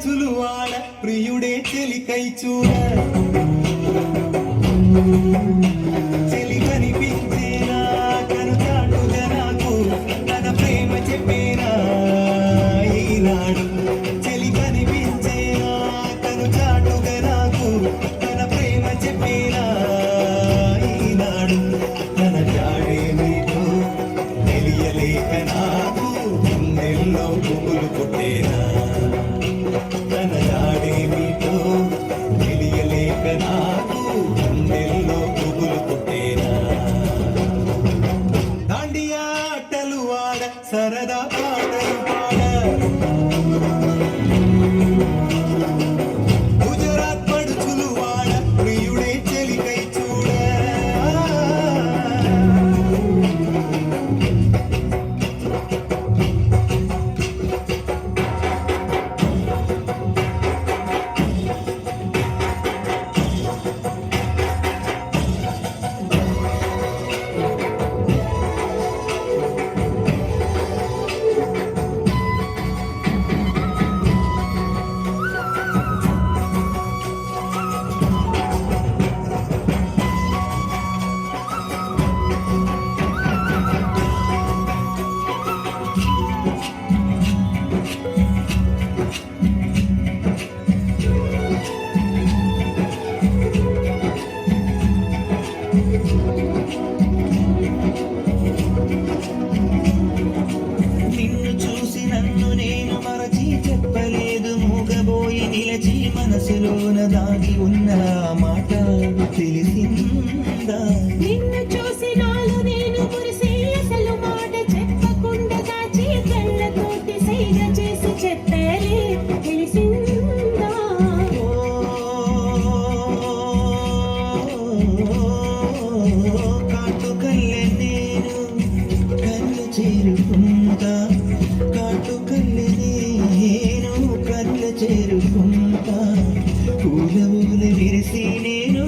పడుచులు వాడ ప్రియుడే చెలికై చూడ చెలి కనిపించేనా కను చాటుగా నాకు తన ప్రేమ చెప్పేనా ఈనాడు చెలి కనిపించేనా కను చాటుగా నాకు తన ప్రేమ చెప్పేనా ఈనాడు తన జాడేమిటో తెలియలేక నాకు గుండెల్లో పువ్వులు పుట్టేనా తన జాడేమిటో తెలియలేక నాకు గుండెల్లో పువ్వులు పుట్టేనా దాండియా ఆటలు ఆడ సరదా పాటలు పాడ గుజరాత్ పడుచులు వాడ ప్రియుడే చెలికై చూడ నిన్ను చూసి నన్ను నేను మరచి చెప్పలేదు మూగబోయి నిలచి మనసులోన దాగి ఉన్న మాట తెలిసిందా నిన్ను చూసి నాలో నేను మురిసి అసలు మాట చెప్పకుండా దాచి కళ్ళతోటి సైగ చేసి చెప్పాలి తెలిసిందా కాటుకల్లె నేను కళ్ళు చేరుకుంటా కాటుకల్లె నేను కళ్ళు చేరుకుంటా పూల పూల విరిసి నేను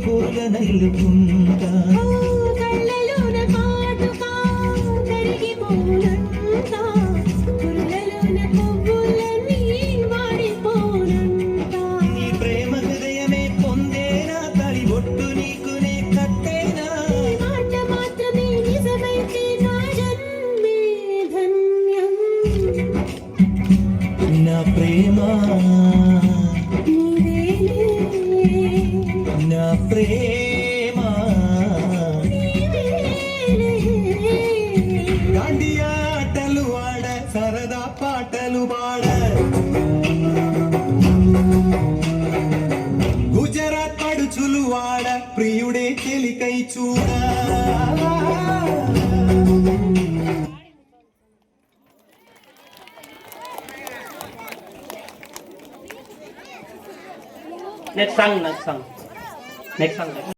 పూల నల్లుకుంటా కళ్ళలోన కాటుకా కరిగిపోనంతా పుల్లలోన పువ్వులన్నీ వాడిపోనంతా నీ ప్రేమ హృదయమే పొందేనా తడి బొట్టు నీకునే కట్టేనా మాట మాత్రమే నిజమైతే నా జన్మే ధన్యం నా ప్రేమ నీవేలే నా ప్రేమ దాండియా ఆటలు ఆడ సరదా పాటలు పాడ గుజరాత్ పడుచులు వాడ ప్రియుడే చెలికై చూడ Next song.